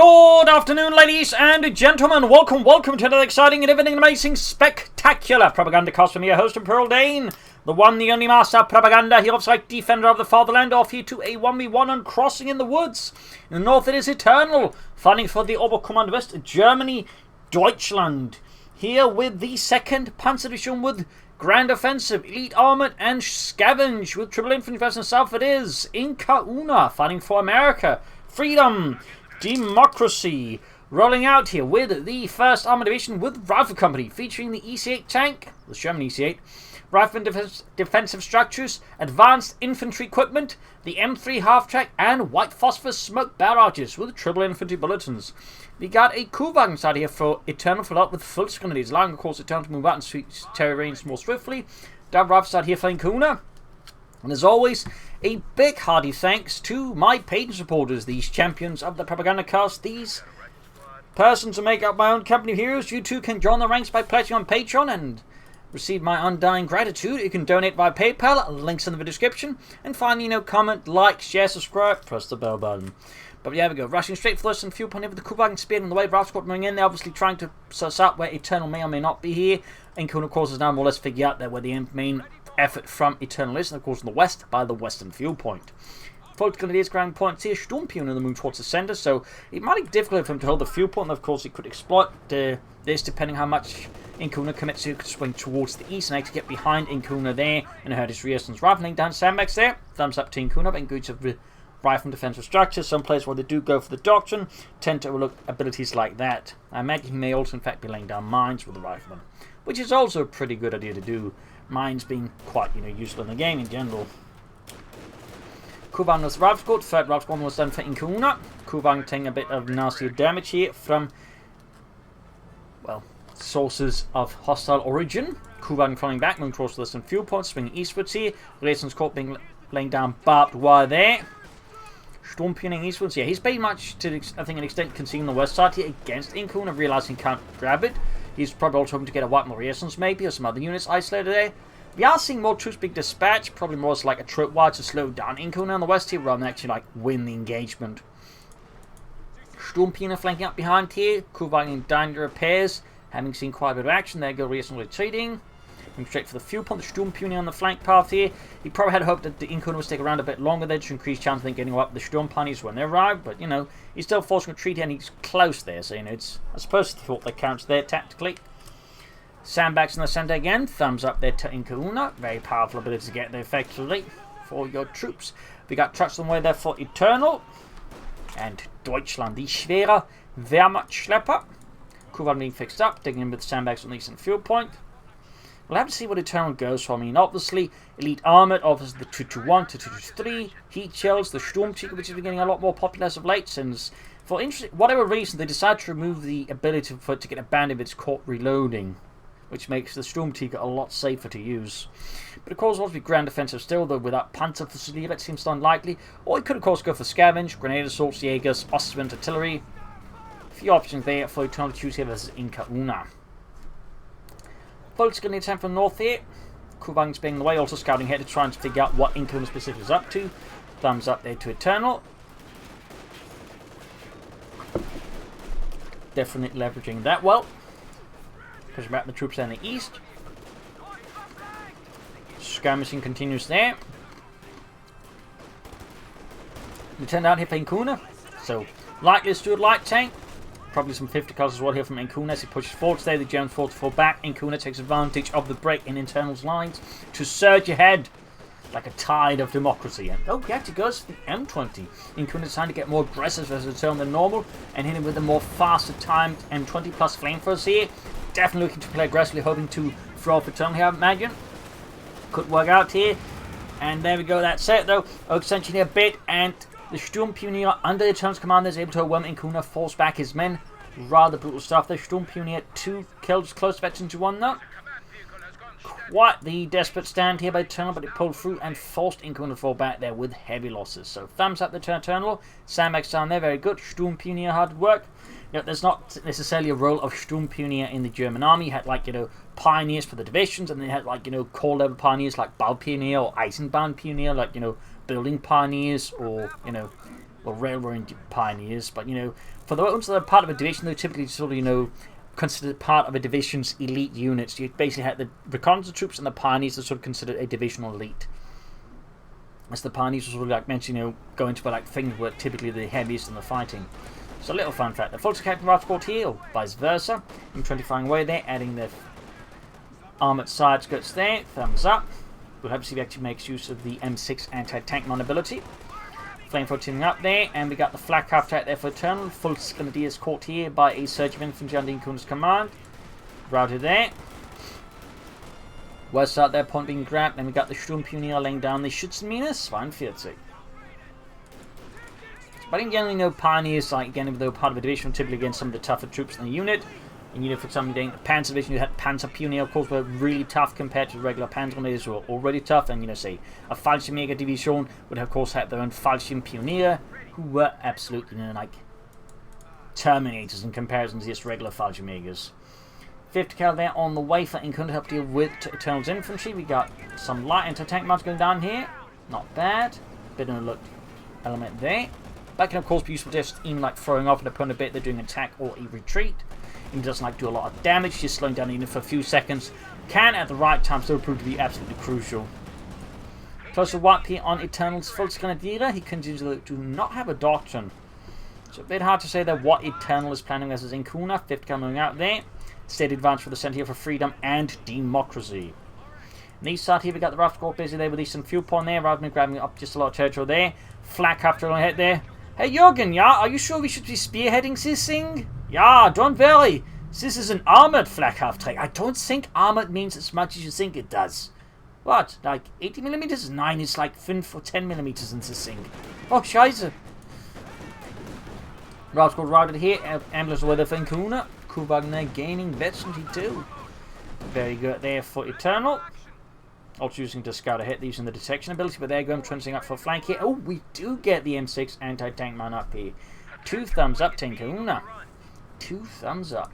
Good afternoon, ladies and gentlemen. Welcome to another exciting and everything amazing, spectacular Propagandacast from your host, Pearl Dane. The one, the only master of propaganda, hero of sight, defender of the fatherland, off here to a 1v1 on Crossing in the Woods. In the north it is Eternal, fighting for the Oberkommand West, Germany, Deutschland. Here with the 2nd Panzer Division with Grand Offensive, Elite Armored, and Scavenge with Triple Infantry Presence. South it is IncaUna, fighting for America, Freedom, Democracy. Rolling out here with the 1st Armored Division with Rifle Company, featuring the EC8 tank, the German EC8, rifle and defensive structures, advanced infantry equipment, the M3 half-track, and white phosphorus smoke barrages with triple infantry bulletins. We got a Kuhwagen side here for Eternal, followed up with full grenades, allowing of course Eternal to move out and sweep terrains more swiftly. Down rifle side here for IncaUna. And as always, a big hearty thanks to my Patreon supporters, these champions of the Propagandacast, these persons who make up my own company of heroes. You too can join the ranks by pledging on Patreon and receive my undying gratitude. You can donate via PayPal, links in the description. And finally, comment, like, share, subscribe, press the bell button. But yeah, we go. Rushing straight for us and fuel point over the Kuhwagen speed on the way. Ralph Squad moving in. They're obviously trying to suss out where Eternal may or may not be here. IncaUna, of course, is now more or less figure out there where the main effort from Eternal is, and of course in the west by the western fuel point. Full Grenadiers ground point here, Sturmpion in the moon towards the centre, so it might be difficult for him to hold the fuel point, and of course he could exploit this depending how much IncaUna commits to swing towards the east and actually get behind IncaUna there and hurt his reasons. Rifling down sandbags there, thumbs up to IncaUna, but good of rifle and defensive structures. Some players where they do go for the doctrine tend to overlook abilities like that. I imagine he may also in fact be laying down mines with the rifleman, which is also a pretty good idea to do. Mines being quite, useful in the game in general. Kuhwagen was rifle squad. 3rd rifle squad was done for IncaUna. Kuhwagen taking a bit of nasty damage here from, well, sources of hostile origin. Kuhwagen falling back, moving towards the western fuel point, swinging eastwards here. Relations Court being laying down barbed wire there. Sturmpioning eastwards. Yeah, he's pretty much to I think an extent conceding the west side here against IncaUna, realizing he can't grab it. He's probably also hoping to get a white Moriasons maybe, or some other units isolated there. We are seeing more troops being dispatched, probably more as like a troop wire to slow down IncaUna on the west here, rather than actually like win the engagement. Sturmpion flanking up behind here, Kuhwagen down the repairs, having seen quite a bit of action there, go Moriasons retreating. Going straight for the fuel point, the Sturmpion on the flank path here. He probably had hoped that the IncaUna would stick around a bit longer there to increase chance of getting up the Sturmpanies when they arrive, but he's still forcing retreat and he's close there, so it's I suppose the thought that counts there tactically. Sandbags in the centre again, thumbs up there to IncaUna. Very powerful ability to get there effectively for your troops. We got trucks on the way there for Eternal. And Deutschland, the schwere Wehrmachtschlepper. Kuhwagen being fixed up, digging in with the sandbags on the eastern fuel point. We'll have to see what Eternal goes for. I mean, obviously, Elite Armored offers the 221 to 223. Heat Shells, the Sturmtiger, which is getting a lot more popular as of late, since for whatever reason they decided to remove the ability for it to get abandoned if it's caught reloading, which makes the Sturmtiger a lot safer to use. But of course, it will be Grand Offensive still, though without Panzerfusilier, it seems unlikely. Or he could, of course, go for Scavenge, Grenade Assaults, Jaegers, Ostwind Artillery. A few options there for Eternal to choose here versus IncaUna. Full Grenade time from north here. Kuhwagen's being in the way, also scouting ahead to try and figure out what IncaUna specifically is up to. Thumbs up there to Eternal. Definitely leveraging that well. Pushing back the troops in the east. Skirmishing continues there. We turn down here for IncaUna. So, likely to do a light tank. Probably some 50 cars as well here from IncaUna as he pushes forward today. The Germans force to fall back. IncaUna takes advantage of the break in Eternal's lines to surge ahead like a tide of democracy. And he actually goes for the M20. IncaUna is trying to get more aggressive versus Eternal than normal and hit him with a more faster timed M20 plus flamethrowers here. Definitely looking to play aggressively, hoping to throw off Eternal here, I imagine. Could work out here. And there we go, that's it though. Extension here a bit, and the Sturmpionier under Eternal's command is able to overwhelm IncaUna, force back his men. Rather brutal stuff. The Sturmpionier 2 kills, close veterans to 1 though. Quite the desperate stand here by Eternal, but it pulled through and forced IncaUna to fall back there with heavy losses. So thumbs up to Eternal. Sandbags down there, very good. Sturmpionier hard work. There's not necessarily a role of Sturmpionier in the German army. You had pioneers for the divisions, and they had core level pioneers like Baupionier or Eisenbahnpionier, building pioneers or well, railroad pioneers, but for the ones that are part of a division, they're typically sort of considered part of a division's elite units. You basically had the reconnaissance troops and the pioneers are sort of considered a divisional elite. As the pioneers were sort of like mentioned, going to like things were typically the heaviest in the fighting. So a little fun fact: the Fulton Captain Rifle Squad here, or vice versa, M20 flying away there, adding their armoured side skirts there. Thumbs up. We'll hope to see if he actually makes use of the M6 anti-tank non ability. Flamethrower teaming up there, and we got the flak half attack there for Eternal. Full Grenadiers caught here by a surge of infantry under IncaUna's command. Routed there. West side there, point being grabbed, and we got the Sturmpionier laying down the Schützenmine 42. But in general, pioneers, like again, though part of a division, typically against some of the tougher troops in the unit. And for some the Panzer Division, you had Panzer Pionier, of course, were really tough compared to the regular Panzer Grenadiers, who were already tough. And say a Fallschirmjäger Division would of course have their own Fallschirmpionier, who were absolutely like Terminators in comparison to just regular Fallschirmjägers. 50 cal there on the way for IncaUna to help deal with Eternal's infantry. We got some light anti-tank mounts going down here, not bad. Bit of a look element there. That can of course be useful just even like throwing off an opponent a bit. They're doing an attack or a retreat. It doesn't like do a lot of damage, just slowing down the unit for a few seconds. Can at the right time still prove to be absolutely crucial. Closer wipe here on Eternal's Fulton Grenadier. He continues to not have a doctrine. So a bit hard to say that what Eternal is planning as his IncaUna. 50 coming out there. Steady advance for the centre here for freedom and democracy. On the east side here we got the Rifle Squad busy there with Eastern Fuel Point there, rather than grabbing up just a lot of territory there. Flak after on head there. Hey Jürgen, yeah, are you sure we should be spearheading this thing? Yeah, don't worry. This is an armored flak half track. I don't think armored means as much as you think it does. What? Like 80mm? 9 is like 5 or 10mm in this thing. Oh, scheiße. Rifle Squad routed here. Ambulance weather for IncaUna. Wagner gaining veterancy too. Very good there for Eternal. Also using to scout ahead, using the detection ability, but there going trenching up for flank here. Oh, we do get the M6 anti-tank man up here. 2 thumbs up to IncaUna. 2 thumbs up.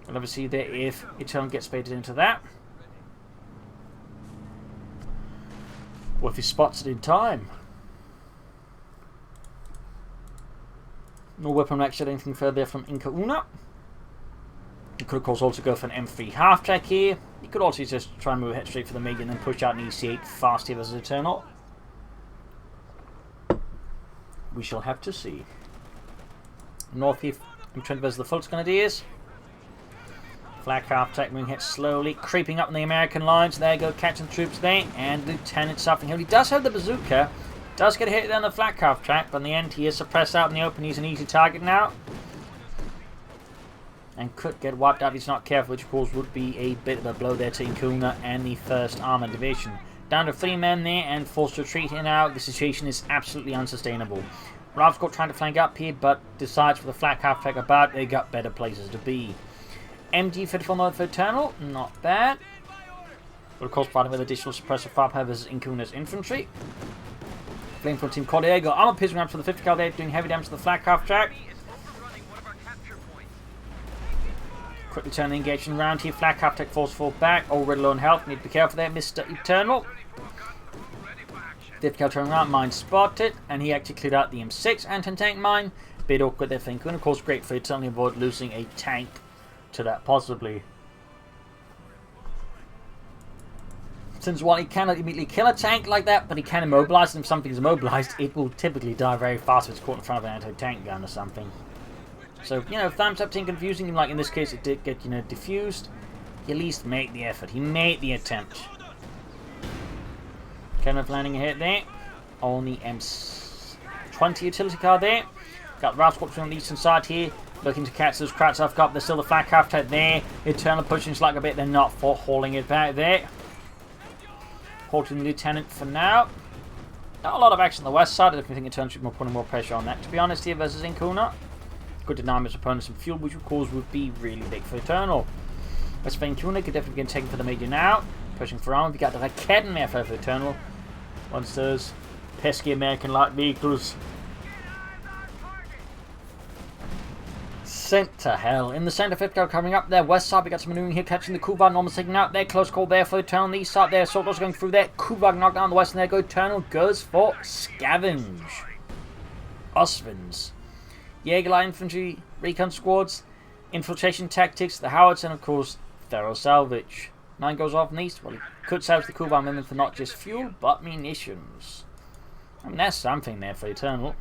We'll obviously see there if Eternal gets baited into that. Or if he spots it in time. No weapon action, anything further from IncaUna. You could of course also go for an M3 half track here. You could also just try and move ahead straight for the mid and then push out an EC8 fast here as Eternal. We shall have to see. North here, I'm trying to versus the Fulton Grenadiers. Flak half track moving ahead slowly, creeping up in the American lines. There you go, catching troops there, and Lieutenant suffering here. He does have the bazooka. Does get hit down the flak half track, but in the end he is suppressed out in the open. He's an easy target now. And could get wiped out if he's not careful, which of course would be a bit of a blow there to IncaUna and the 1st Armoured Division. Down to 3 men there and forced to retreat here now. The situation is absolutely unsustainable. Rifle Squad trying to flank up here, but decides for the flak half track about they got better places to be. MG-54 North for Eternal, not bad. But of course fighting with additional suppressive firepower versus IncaUna's infantry. Flamethrower Team Cordiego, armor piercing rounds for the 50 cal there, doing heavy damage to the flak half track. Quickly turn the engagement round here. Flak half track force fall back. Already low on health. Need to be careful there, Mr. Eternal. 50 cal turning around, mine spotted, and he actually cleared out the M6 anti-tank mine. Bit awkward there for IncaUna. Of course, great for Eternal to avoid losing a tank to that possibly. Since while he cannot immediately kill a tank like that, but he can immobilize it. If something's immobilized, it will typically die very fast if it's caught in front of an anti-tank gun or something. So, thumbs up to confusing him, like in this case it did get, diffused. He at least made the effort. He made the attempt. Kenneth landing ahead there. On the M20 utility car there. Got the Rifle Squad on the eastern side here. Looking to catch those crowds off guard. There's still the flak half track there. Eternal pushing like a bit. They're not for hauling it back there. Halting the Lieutenant for now. Not a lot of action on the west side. I think Eternal should be putting more pressure on that, to be honest, here versus IncaUna. Could deny his opponent some fuel, which of course would be really big for Eternal. West for IncaUna could definitely get taken for the major now. Pushing for armor. We got the Raketenwerfer for Eternal. Once those pesky American light vehicles sent to hell. In the centre, 5th Cavalry coming up there. West side, we got some maneuvering here, catching the Kuvan. Almost taking out there. Close call there for the Eternal. The east side there. Soldiers going through there. Kuvan knocked down the west, and there go Eternal. Goes for Scavenge. Osvins. Jägerline infantry, recon squads, infiltration tactics, the Howards, and of course, Thorough salvage. 9 goes off in the east. Well, he could salvage the Kuvan women for not just fuel, but munitions. I mean, that's something there for Eternal.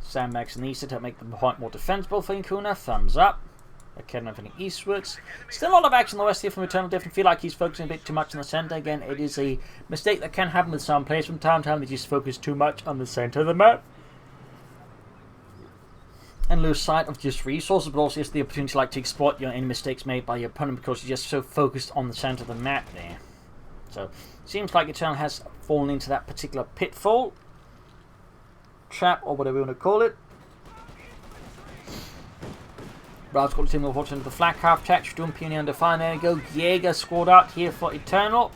Sandbags in the east to make the point more defensible for IncaUna. Thumbs up. Academy moving eastwards. Still a lot of action on the west here from Eternal. Definitely feel like he's focusing a bit too much on the centre. Again, it is a mistake that can happen with some players from time to time. They just focus too much on the centre of the map and lose sight of just resources, but also just the opportunity to exploit any mistakes made by your opponent because you're just so focused on the centre of the map there. So, seems like Eternal has fallen into that particular pitfall, trap, or whatever you want to call it. Brow's got the team of into the flak half tack, Sturm Pioneer under fire. There we go. Jaeger scored out here for Eternal.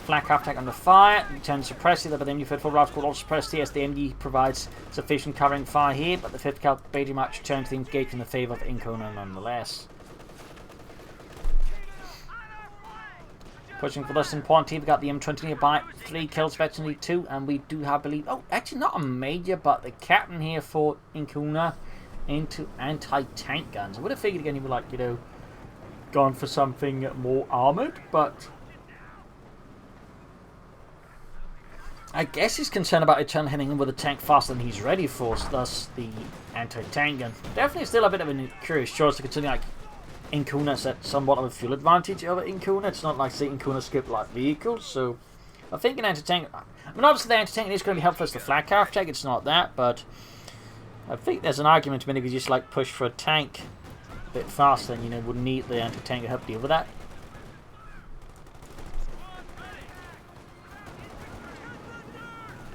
Flak half tack under fire. Return suppressed here, but then you've heard for Brow's got also suppressed here as the MD provides sufficient covering fire here, but the 5th Cal pretty much turns things engaged in the favour of IncaUna nonetheless. Pushing for less than point here, we got the M20 nearby, 3 kills, effectively 2, and we do have, believe, oh, actually not a major, but the captain here for IncaUna into anti-tank guns. I would have figured again he would gone for something more armoured, but I guess he's concerned about Eternal hitting him with a tank faster than he's ready for, so thus the anti-tank gun. Definitely still a bit of a curious choice to consider IncaUna's at somewhat of a fuel advantage over IncaUna. It's not like say IncaUna skip light vehicles, so I think an anti-tank, I mean obviously the anti-tank is going to be helpful as the flak half check, it's not that, but I think there's an argument to maybe just push for a tank a bit faster and would need the anti-tank to help deal with that.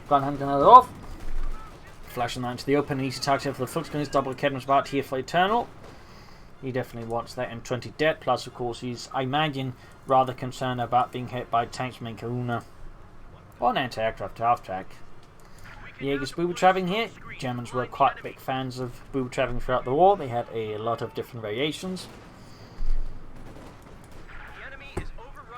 Gun hunting another off. Flashing that into the open and easy target for the foot gunners. Double Academy's about here for Eternal. He definitely wants that M20 dead. Plus, of course, he's, I imagine, rather concerned about being hit by tanks from IncaUna. Or an anti-aircraft half-track. Jaeger's booby trapping here. Germans were quite big fans of booby trapping throughout the war. They had a lot of different variations.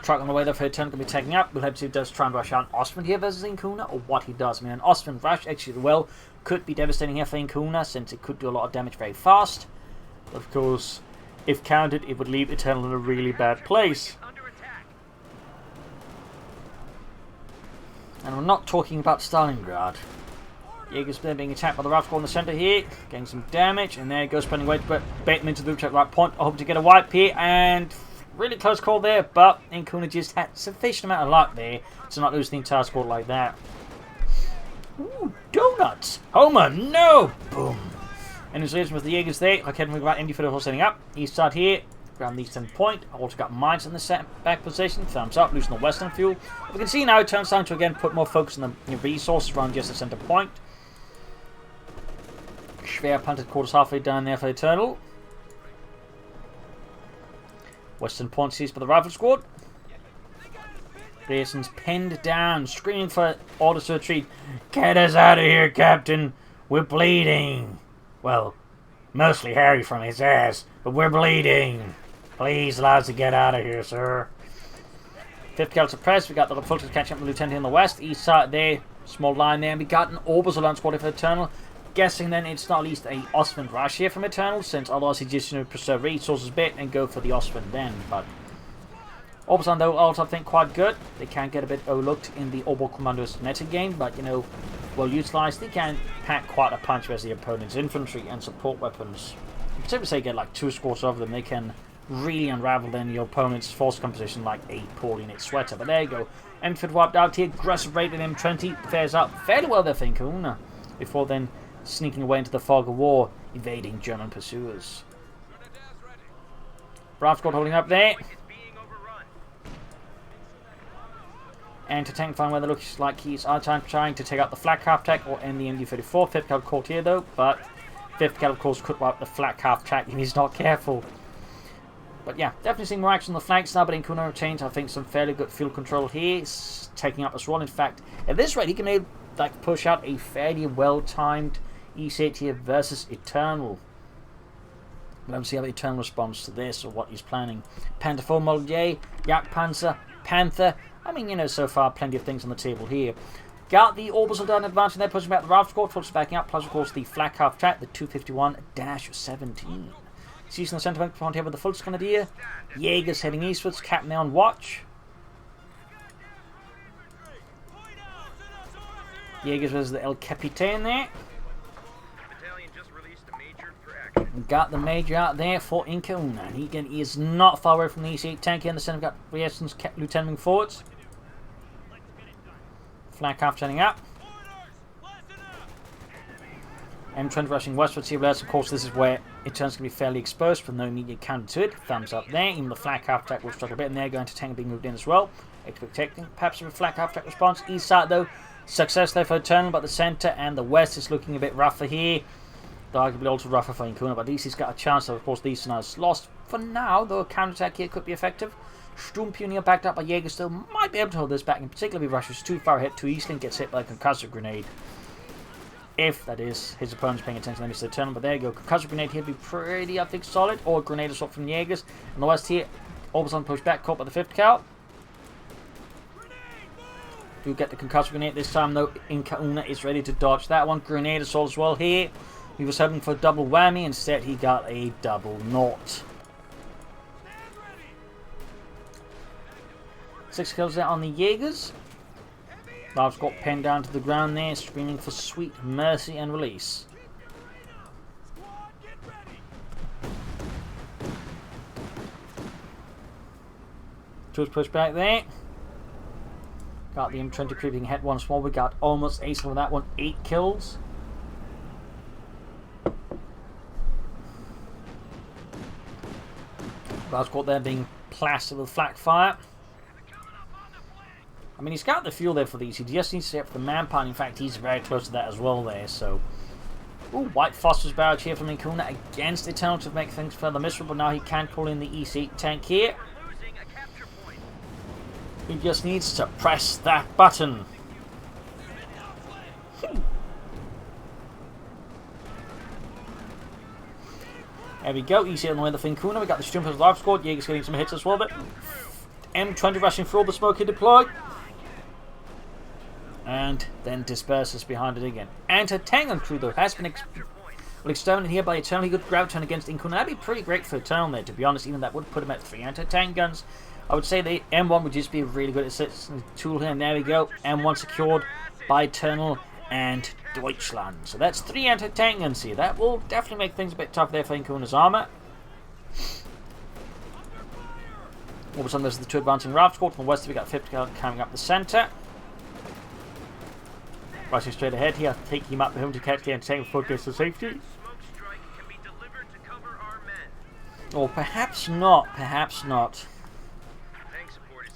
Truck on the way there for Eternal going to be taking up. We'll hope to see if he does try and rush out Ostman here versus IncaUna, or what he does. I mean, an Ostman rush actually well could be devastating here for IncaUna since it could do a lot of damage very fast. But of course, if countered, it would leave Eternal in a really bad place. And we're not talking about Stalingrad. Jaeger's being attacked by the Rifle in the centre here, getting some damage, and there goes spending weight, but bait him into the loop at the right point. I hope to get a wipe here, and really close call there, but IncaUna just had sufficient amount of luck there to not lose the entire squad like that. Ooh, donuts! Homer, no! Boom! And his liaison with the Jaegers there, like Henry about MD for the whole setting up. East side here, ground the eastern point. Also got mines in the set back position. Thumbs up, losing the western fuel. We can see now it turns time to again put more focus on the resources around just the center point. Schwer punted quarters halfway down there for Eternal. Western point seized by the rifle squad. Grayson's pinned down, screaming for orders to retreat. Get us out of here, Captain. We're bleeding. Well, mostly Harry from his ass, but we're bleeding. Please allow us to get out of here, sir. 5th Cal suppressed. We got the filters catching up with the Lieutenant in the west. East side there, small line there. And we got an Orbis alone squad for Eternal. Guessing then it's not at least a Ostman rush here from Eternal, since otherwise he just preserve resources a bit and go for the Ostman then. But Orbison though also I think quite good. They can get a bit overlooked in the Orbal Commandos meta game, but well utilized. They can pack quite a punch as the opponent's infantry and support weapons. You can say get 2 scores over them, they can really unravel then your opponent's force composition like a poorly knit sweater. But there you go. Enford wiped out here, aggressive rated M20, fares up fairly well there for IncaUna, before then sneaking away into the fog of war, evading German pursuers. Brav squad holding up there. Anti-tank find where it looks like he's trying to take out the flak half-tack or end the MD-34. 5th Cal caught here though, but 5th Cal of course could wipe the flak half-tack if he's not careful. 5th Cal But yeah, definitely seeing more action on the flanks now, but IncaUna retains, I think, some fairly good field control here. He's taking up as well. In fact, at this rate, he can like push out a fairly well-timed E8 here versus Eternal. Let's see how Eternal responds to this or what he's planning. Panther 4 Model J, Jagdpanzer, Panther. I mean, you know, so far, plenty of things on the table here. Got the Orbital Done advancing there, pushing back the Ralph Squad, forces backing up, plus, of course, the flak half track, the 251-17. Seizing the centre point here with the Volksgrenadier. Jaegers heading eastwards, Captain there on watch. Jaegers versus the El Capitan there. Got the Major out there for IncaUna. He is not far away from the E8 tank here in the centre. We've got Rieston's Lieutenant moving forwards. Flank half turning up. M20 rushing westwards here. Of course, this is where it turns to be fairly exposed with no immediate counter to it. Thumbs up there. Even the flak half track will struggle a bit, and they're going to tank being moved in as well. Expecting perhaps a flak half track response. East side though, success there for Eternal, but the centre and the west is looking a bit rougher here. Arguably also rougher for IncaUna, but at least he's got a chance. Of course, these are lost for now, though a counter-attack here could be effective. Sturm Pioneer backed up by Jaeger still might be able to hold this back, in particular if he rushes too far ahead too easily and gets hit by a concussive grenade. If, that is, his opponent's paying attention to Mr. Eternal, but there you go. Concussive grenade here would be pretty, I think, solid, or a grenade assault from Jaegers. And the west here, almost on push back, caught by the 5th cal. Do get the concussive grenade this time, though. IncaUna is ready to dodge that one. Grenade assault as well here. He was hoping for a double whammy, instead he got a double naught. 6 kills there on the Jaegers. Large got pinned down to the ground there, screaming for sweet mercy and release. Two push back there. Got the M20 creeping ahead once more. We got almost ace on that one, 8 kills. Large got there being plastered with flak fire. I mean, he's got the fuel there for these. He just needs to get for the manpower. In fact, he's very close to that as well there. So, ooh, White Foster's barrage here from IncaUna against Eternal to make things further miserable. Now he can call in the E8 tank here. He just needs to press that button. There we go. Easy on the way of IncaUna. We got the Sturm's live squad. Jaeger's getting some hits as well. But M20 rushing through all the smoke he deployed. And then disperses behind it again. Anti-tank crew though has been exterminated here by Eternal. He could grab turn against IncaUna. That'd be pretty great for Eternal there, to be honest. Even that would put him at 3 anti-tank guns. I would say the M1 would just be a really good tool here. And there we go. M1 secured by Eternal and Deutschland. So that's 3 anti-tank guns here. That will definitely make things a bit tough there for IncaUna's armor. All of a sudden there's the 2 advancing Ralph squad. From the west we got 50 coming up the centre. Rushing straight ahead here, taking him up the hill to catch the anti-tank before it gets to safety. Or perhaps not, perhaps not.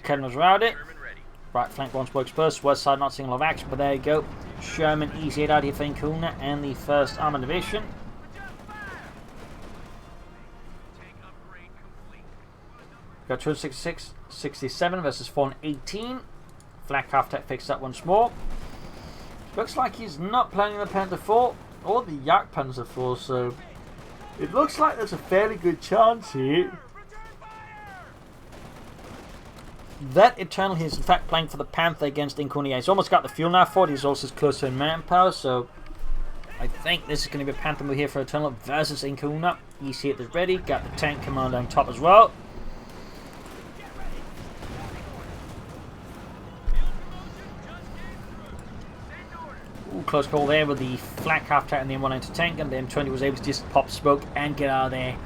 Kenner's around it. Right flank one spoke burst. West side not seeing a lot of action, but there you go. Sherman easy out here for IncaUna and the 1st Armored Division. Got 266, 67 versus 418. Flak half tech picks up once more. Looks like he's not planning the Panther 4 or the Jagdpanzer 4, so it looks like there's a fairly good chance here that Eternal is in fact playing for the Panther against IncaUna. He's almost got the fuel now for it. He's also closer in manpower, so I think this is going to be a Panther move here for Eternal versus IncaUna. You see it is ready. Got the tank commander on top as well. Ooh, close call there with the flak half track and the M1 anti-tank, and the M20 was able to just pop smoke and get out of there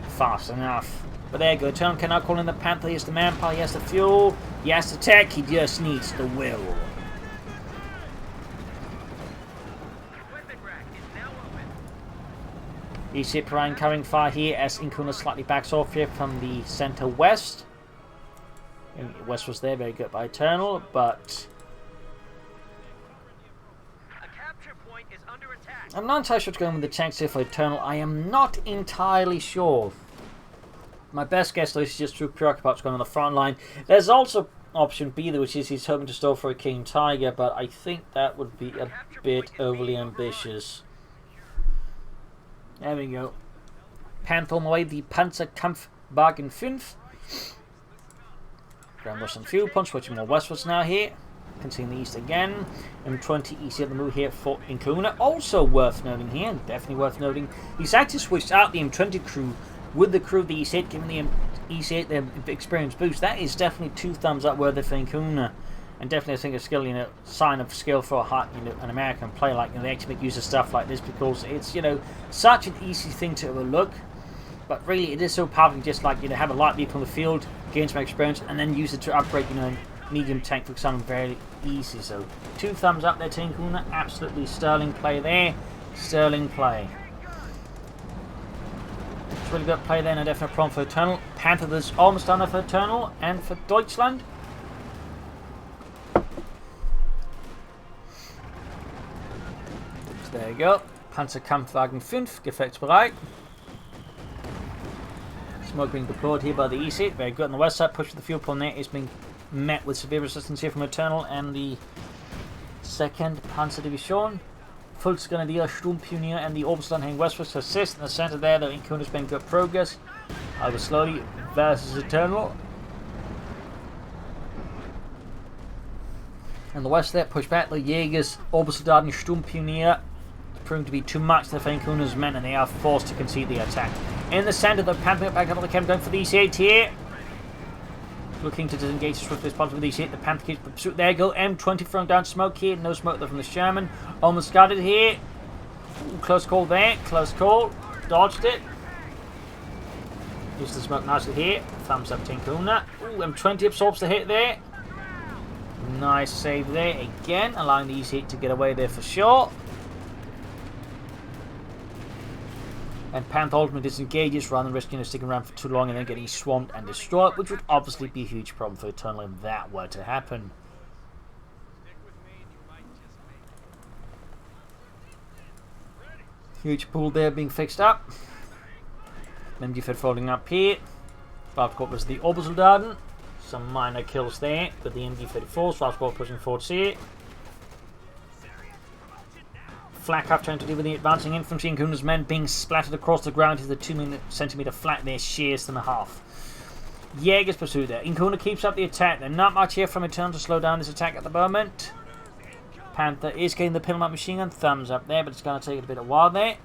fast enough. But there you go. Eternal can now call in the Panther. He has the manpower, he has the fuel, he has the tech, he just needs the will. You see Perrine coming far here as IncaUna slightly backs off here from the centre west. And west was there, very good by Eternal, but I'm not entirely sure what's going with the tanks here for Eternal. I am not entirely sure. My best guess though is just through preoccupied going on the front line. There's also option B though, which is he's hoping to stall for a King Tiger, but I think that would be a bit overly ambitious. There we go. Panther on the way, the Panzerkampfwagen 5. Ground Western Fuel Punch, switching more westwards now here. Continuing the east again. M20 east at the move here for IncaUna. Also worth noting here, definitely worth noting, he's actually switched out the M20 crew with the crew of the E8, giving the E8 their experience boost. That is definitely 2 thumbs up worthy for IncaUna. And definitely I think a skill, sign of skill for a an American player, like, they actually make use of stuff like this because it's, such an easy thing to overlook. But really, it is so powerful. Just like have a light vehicle on the field, gain some experience, and then use it to upgrade, medium tank for example, very easy. So 2 thumbs up there to IncaUna. Absolutely sterling play there. Sterling play. It's really good play there, and a definite problem for Eternal. Panther is almost done for Eternal and for Deutschland. So there you go. Panzerkampfwagen 5, gefechtsbereit. Smoke being deployed here by the E8. Very good on the west side. Push for the fuel pump there is being met with severe resistance here from Eternal and the 2nd Panzerdivision. Volksgrenadier, Sturmpionier and the Oberstland heading westwards to assist. In the centre there, though, IncaUna's making good progress. Over slowly versus Eternal. And the west there, push back the Jägers, Obersoldaten, Sturmpionier. Proving to be too much for IncaUna's men, and they are forced to concede the attack. In the centre, the Panther back up the camp, going for the E8 here. Looking to disengage as swiftly as possible with the E8. The Panther keeps the pursuit. There you go. M20 throwing down smoke here. No smoke though from the Sherman. Almost got it here. Ooh, close call there. Close call. Dodged it. Used the smoke nicely here. Thumbs up to IncaUna. Ooh, M20 absorbs the hit there. Nice save there again, allowing the E8 to get away there for sure. And Panther ultimately disengages rather than risking sticking around for too long and then getting swamped and destroyed, which would obviously be a huge problem for Eternal if that were to happen. Huge pool there being fixed up. MG-Fed folding up here. Schwarzkopf was the Obersoldaten. Some minor kills there with the MG-34. Schwarzkopf pushing forward here. Flak up trying to deal with the advancing infantry. IncaUna's men being splattered across the ground to the 2 centimetre flat there, sheers and a half. Jägers pursue there. IncaUna keeps up the attack. There's not much here from Eternal to slow down this attack at the moment. Panther is getting the pin-up machine gun. Thumbs up there, but it's going to take a bit of a while there.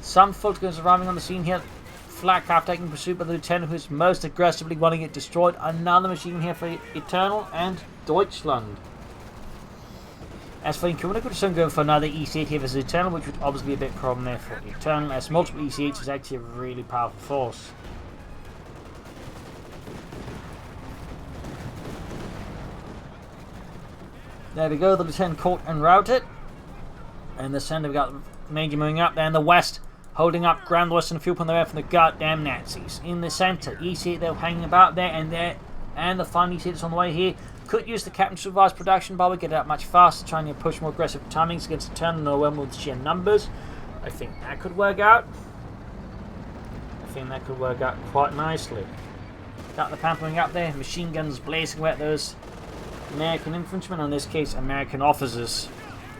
Some Volksguns arriving on the scene here. Flak up taking pursuit by the Lieutenant, who is most aggressively wanting it destroyed. Another machine here for Eternal and Deutschland. As for IncaUna, could soon go for another E8 here versus Eternal, which would obviously be a big problem there for Eternal, as multiple E8s is actually a really powerful force. There we go, the Lieutenant caught and routed. In the centre we got the Major moving up there, in the west, holding up ground western fuel on the way from the goddamn Nazis. In the centre, E8 they're hanging about there, and the final E8 is on the way here. Could use the Captain Supervised production bar, we get it out much faster, trying to push more aggressive timings against Eternal, no one with sheer numbers. I think that could work out. Quite nicely. Got the pampering up there, machine guns blazing away at those American infantrymen, in this case American officers.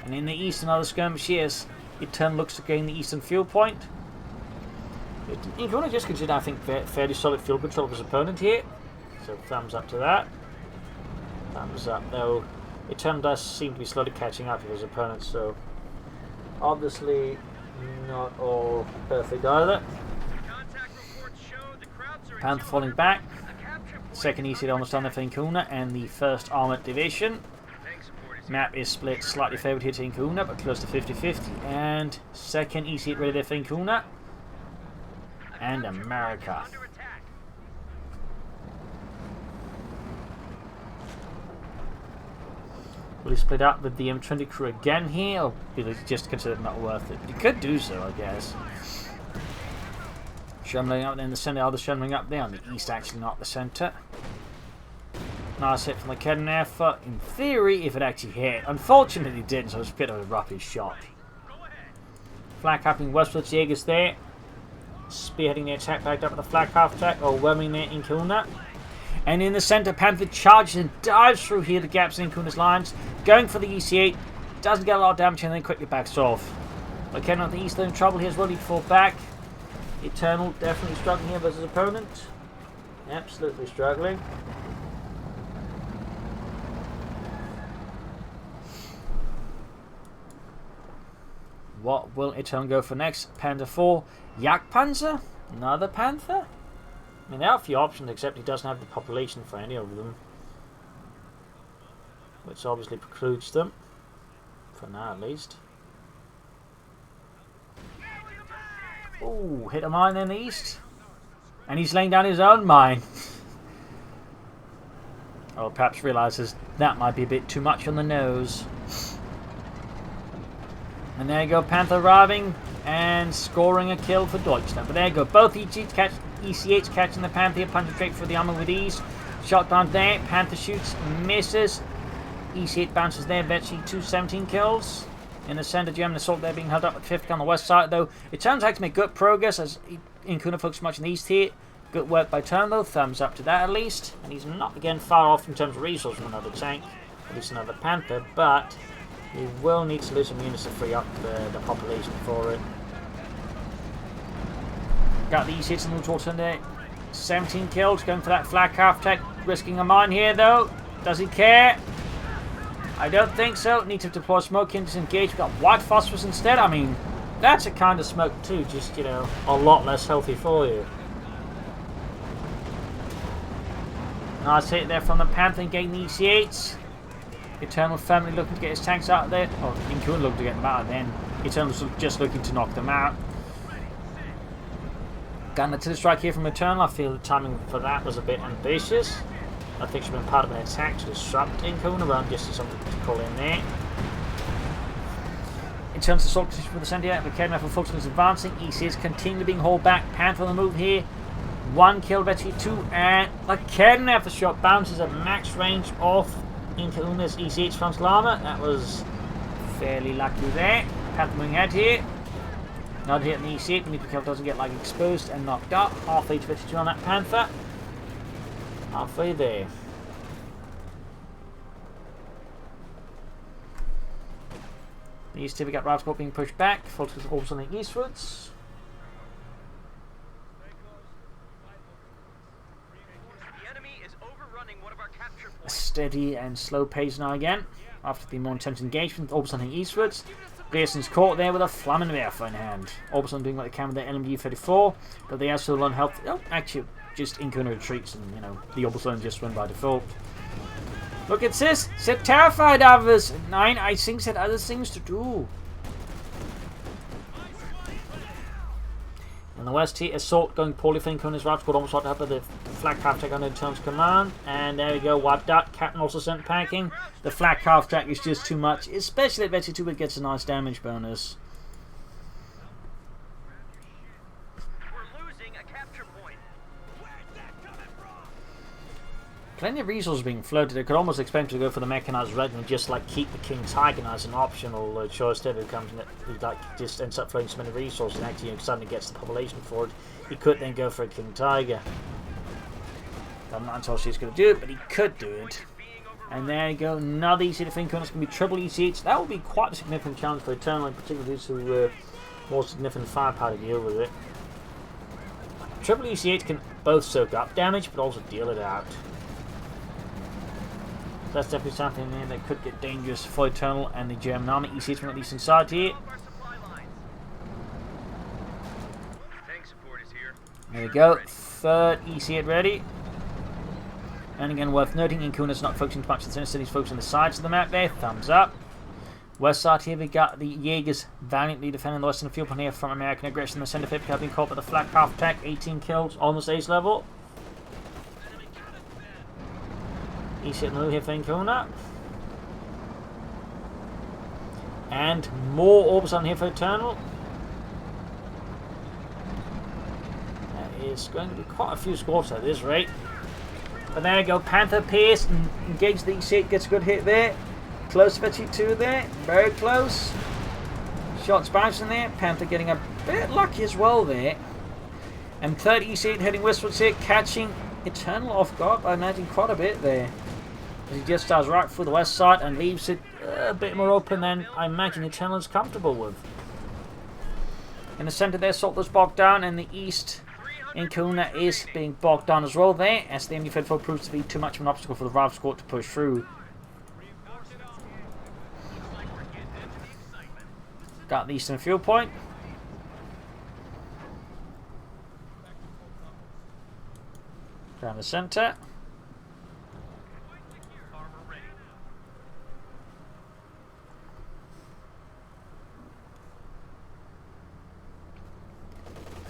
And in the east, another skirmishers. Eternal looks to gain the eastern fuel point. If you want to just consider, I think, fairly solid fuel control of his opponent here. So thumbs up to that. Thumbs up, though. Eternal does seem to be slowly catching up with his opponent, so obviously not all perfect either. Panther falling back. Second E8 almost done there for IncaUna and the 1st Armoured Division. Map is split slightly favoured here to IncaUna, but close to 50-50. And second E8 ready there for IncaUna and America. Will he split up with the M20 crew again here, or will he just consider it not worth it? But he could do so, I guess. Sherman up there in the centre, other Sherman up there on the east, actually not the centre. Nice hit from the cannon effort. In theory, if it actually hit. Unfortunately, it didn't, so it was a bit of a rubbish shot. Flak happening westwards, Jägers there. spearheading the attack back up with the flag half track, overwhelming their IncaUna. And in the centre, Panther charges and dives through here the gaps in IncaUna's lines, going for the EC8, doesn't get a lot of damage and then quickly backs off. But Ken on the east in trouble here is ready to fall back. Eternal definitely struggling here versus opponent. Absolutely struggling. What will Eternal go for next? Panther 4. Jagdpanzer? Another Panther? I mean, there are a few options, except he doesn't have the population for any of them. Which obviously precludes them. For now, at least. Ooh, hit a mine in the east. And he's laying down his own mine. Or perhaps realises that might be a bit too much on the nose. And there you go, Panther arriving and scoring a kill for Deutschland. But there you go, both EC8s catching the Panther, punching straight through the armor with ease. Shot down there, Panther shoots, misses. EC8 bounces there, eventually 217 kills. In the centre, German assault there being held up at 50 on the west side, though. It turns out to make good progress as IncaUna focuses much on the east here. Good work by Turn, though. Thumbs up to that, at least. And he's not, again, far off in terms of resource from another tank. At least another Panther, but he will need to lose some units to free up the population for it. Got the EC8s in the turn there. 17 kills, going for that flag half tech. Risking a mine here, though. Does he care? I don't think so. Need to deploy smoke and disengage. We've got white phosphorus instead. I mean, that's a kind of smoke too, just, you know, a lot less healthy for you. Nice hit there from the Panther getting the EC8s. Eternal family looking to get his tanks out of there. Oh, IncaUna looking to get them out of then. Eternal's just looking to knock them out. Gunner to the strike here from Eternal. I feel the timing for that was a bit ambitious. I think she's been part of an attack to disrupt IncaUna, but I'm just something to pull in there. In terms of assault position for the centre, the Academy for Fulton is advancing. EC is continually being hauled back. Panther on the move here. 1 kill, Betty 2, and the Academy for shot bounces at max range off IncaUna's EC8's frontal armour. That was fairly lucky there. Panther moving ahead here. Not hitting the EC8, but Nickel doesn't get like exposed and knocked up. Halfway to 52 on that Panther. Halfway there. The east here we got Rasport being pushed back. Fulton's also on the eastwards. A steady and slow pace now again. After the more intense engagement, Orbison heading eastwards. Grierson's caught there with a Flammenwerfer in hand. Orbison doing what they can with their LMG-34, but they are still on health. Oh, actually, just IncaUna retreats and, you know, the Orbison just win by default. Look at this! They're terrified of us! 9, I think they had other things to do. In the west here, assault going poorly for IncaUna's route squad, almost wiped out by the flag half track under Eternal's command. And there we go, wiped out. Captain also sent packing. The flag half track is just too much, especially at Betty 2, it gets a nice damage bonus. We're losing a capture point. Where's that coming from? Plenty of resources being floated. I could almost expect to go for the mechanized regiment, just like keep the King Tiger as an optional choice there, who comes in, who like just ends up floating so many resources and actually suddenly gets the population for it. He could then go for a King Tiger. I'm not entirely sure he's going to do it, but he could do it. And there you go, another EC8 thing coming. It's going to be triple EC8. That will be quite a significant challenge for Eternal, in particular those who more significant firepower to deal with it. Triple EC8 can both soak up damage, but also deal it out. That's definitely something there that could get dangerous for Eternal and the German army. EC8 from at least inside here. There we go, third EC8 ready. And again, worth noting, IncaUna's not focusing too much on the center, he's focusing on the sides of the map there. Thumbs up. West side here, we got the Jaegers valiantly defending the western field here from American aggression. The center field being caught by the flak half attack. 18 kills, almost ace level. EC8 on the move here for IncaUna. And more orbs on here for Eternal. That is going to be quite a few squads at this rate. But there you go, Panther Pierce, engage the EC8, gets a good hit there. Close to 2 there, very close. Shots bouncing there, Panther getting a bit lucky as well there. M30 EC8 heading westwards here, catching Eternal off guard by imagine quite a bit there. As he just starts right through the west side and leaves it a bit more open than I imagine Eternal is comfortable with. In the centre there, Saltler's bogged down, and the east, IncaUna is being bogged down as well there, as the MD-34 proves to be too much of an obstacle for the Rifle Squad to push through. Got the eastern fuel point. Down the centre.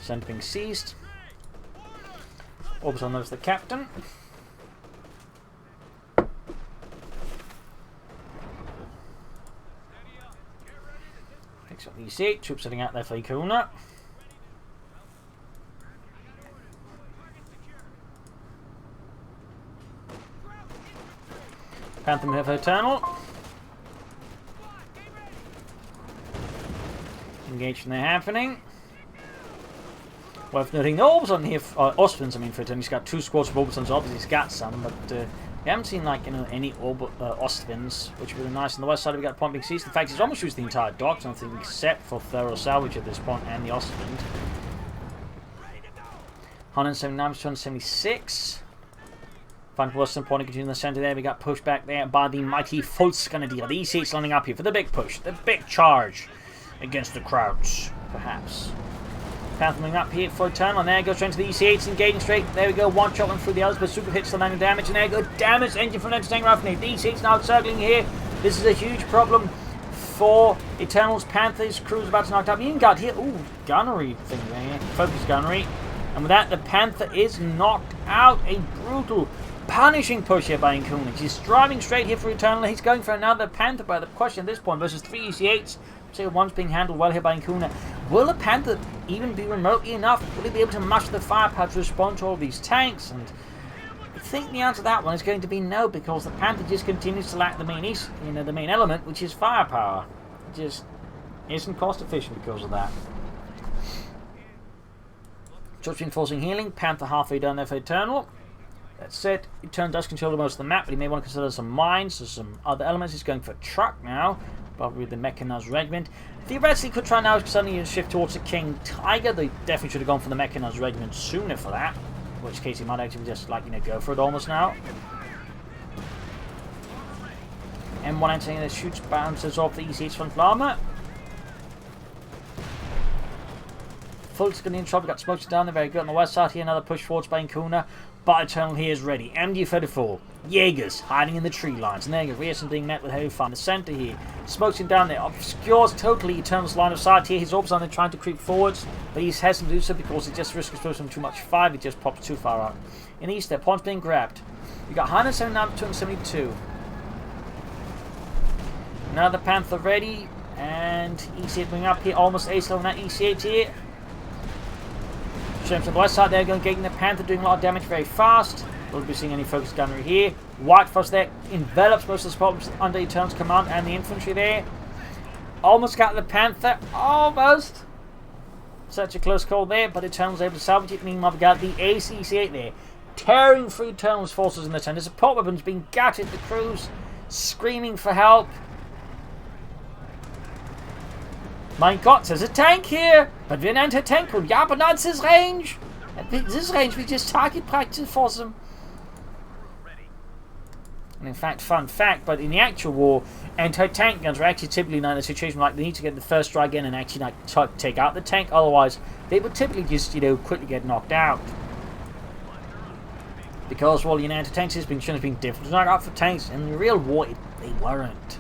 Centre being seized. Orbital knows the captain. Picks up the EC8. Troops sitting out there for IncaUna. Panther move for Eternal. Engage when they're happening. Worth noting, the Orbitons here, Ostwinds, I mean, for Eternal. He's got 2 squads of Orbitons, obviously he's got some, but we haven't seen, like, you know, any Ostwinds, which would be nice. On the west side, we've got point being seized. In fact, he's almost used the entire docks, I think, except for thorough salvage at this point, and the Ostwind. 179 to 276. Van Western point continuing in the centre there. We got pushed back there by the mighty Volksgrenadier. The EC8's lining up here for the big push, the big charge against the Krauts, perhaps. Panther moving up here for Eternal, and there goes straight to the EC8's engaging straight. There we go, one shot went through the others, but super hits the landing damage, and there we go, damage engine from next tank rifle. The EC8's now circling here. This is a huge problem for Eternal's Panther's crew's about to knock out. You even got here, ooh, gunnery thing there, focus gunnery. And with that, the Panther is knocked out. A brutal, punishing push here by IncaUna. He's driving straight here for Eternal. He's going for another Panther, by the question at this point versus 3 EC8s. So one's being handled well here by IncaUna. Will the Panther even be remotely enough? Will he be able to muster the firepower to respond to all these tanks? And I think the answer to that one is going to be no, because the Panther just continues to lack the main element, which is firepower. It just isn't cost efficient because of that. Just reinforcing healing. Panther halfway down there for Eternal. That said, Eternal does control most of the map, but he may want to consider some mines or some other elements. He's going for a truck now, probably with the mechanized regiment. Theoretically, could try now suddenly shift towards the King Tiger. They definitely should have gone for the mechanized regiment sooner for that. In which case, he might actually just, like, you know, go for it almost now. M1 entering that shoots bounces off the EC8's front armor. Fult's going to be in trouble. Got smokes down there. Very good on the west side here. Another push forwards by IncaUna. But Eternal here is ready. MD-34. Jaegers hiding in the tree lines. And there you go. Rierson being met with heavy fire in the centre here. Smokes him down there. Obscures totally Eternal's line of sight here. His orbs on there trying to creep forwards. But he's hesitant to do so because he just risks exposing too much fire. He just pops too far out. In east there, points being grabbed. You got 179 to 272. Now the Panther ready. And EC8 moving up here. Almost ace level on that EC8 here. James on the west side there, going getting the Panther, doing a lot of damage very fast. Won't be seeing any focus gunnery here. White Frost there envelops most of the spots under Eternal's command and the infantry there. Almost got the Panther, almost. Such a close call there, but Eternal's able to salvage it. Meanwhile, we got the Ace EC8 there, tearing through Eternal's forces in the center. Support weapons being gutted, the crews screaming for help. Mein Gott, there's a tank here! But wir nennen a tank room. Ja, but not this range! At this range, we just target practice for them. And in fact, fun fact, but in the actual war, anti-tank guns are actually typically not in a situation like they need to get the first strike in and actually like take out the tank. Otherwise, they would typically just, you know, quickly get knocked out. Because, well, you know, anti-tank systems being shown as being difficult to knock out for tanks. In the real war, they weren't.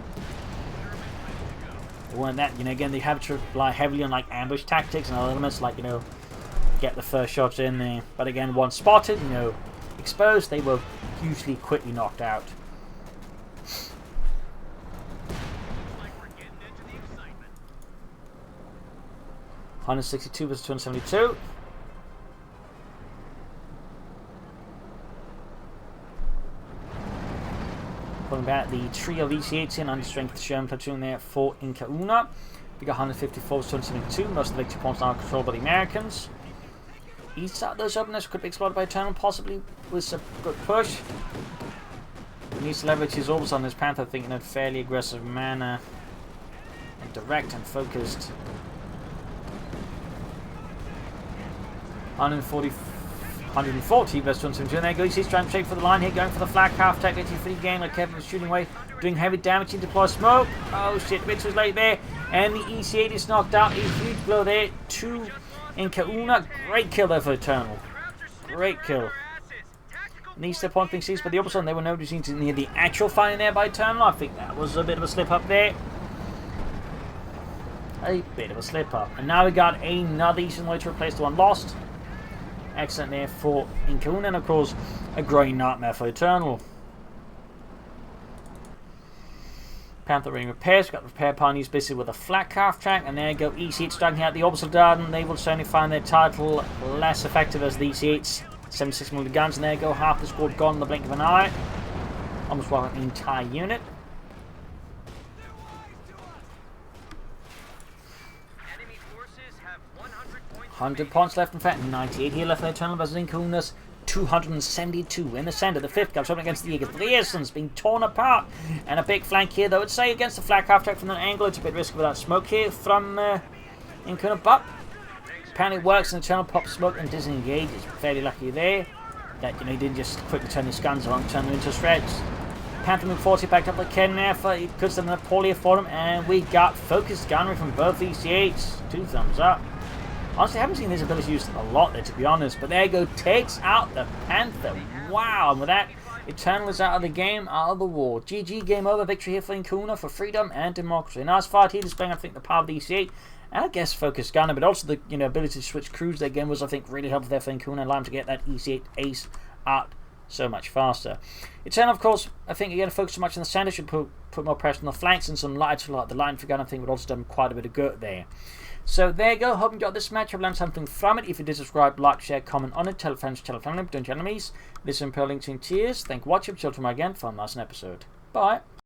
They weren't that, you know, again, they have to rely heavily on, like, ambush tactics and other elements, like, you know, get the first shots in there. But again, once spotted, you know, exposed, they were usually quickly knocked out. $162 versus $272. Pulling back the trio of EC8s in under strength Sherman platoon there for IncaUna. We got 154 versus 272. Most of the victory points now controlled by the Americans. east side of those openings could be exploited by Eternal, possibly with some good push. He needs to leverage his orbs on his Panther, thinking in a fairly aggressive manner. And direct and focused. 140 versus 172. And there goes. He's trying to shake for the line here, going for the flag half technically for the game. Like Kevin was shooting away, doing heavy damage. He deploys smoke. Oh shit, Mitch was late there. And the EC8 is knocked out. A huge blow there to IncaUna. Great kill there for Eternal. Great kill. Needs their point being seized by the opposite. They were noticing near the actual fighting there by Eternal. I think that was a bit of a slip up there. A bit of a slip up. And now we got another Eastern way to replace the one lost. Excellent there for IncaUna, and of course a growing nightmare for Eternal. Panther ring repairs. We've got the repair pioneers busy with a flat calf track, and there you go. EC8 striking out the orbital dart, and they will certainly find their title less effective as the EC8's 76mm guns, and there you go. Half the squad gone in the blink of an eye. Almost well an entire unit. Enemy forces have 100 points left, in fact 98 here left in Eternal versus IncaUna's 272 in the centre. The 5th comes up against the Eagle being torn apart, and a big flank here, though. I'd say against the flag half track from that angle, it's a bit risky without smoke here from IncaUna, but apparently it works, and Eternal pops smoke and disengages. Fairly lucky there that he didn't just quickly turn his guns on, turn them into shreds. Panther move 40 backed up the Ken there, he puts them in a poorly for him, and we got focused gunnery from both EC8s. 2 thumbs up. Honestly, I haven't seen his ability used a lot there, to be honest. But there you go, takes out the Panther. Wow, and with that, Eternal is out of the game, out of the war. GG, game over, victory here for IncaUna for freedom and democracy. A nice fight here, displaying, I think, the power of the EC8. And I guess focused gunner, but also the ability to switch crews there again was, I think, really helpful there for IncaUna, allowing him to get that EC8 ace out so much faster. Eternal, of course, I think, again, focus too much on the center, should put more pressure on the flanks, and some lights like the line for gun, I think, would also done quite a bit of good there. So there you go. Hope you enjoyed this match. I've learned something from it. If you did, subscribe, like, share, comment on it. Tell friends, tell family, don't tell enemies. This is Imperial Links in Tears. Thank you for watching. Till tomorrow again for a nice episode. Bye.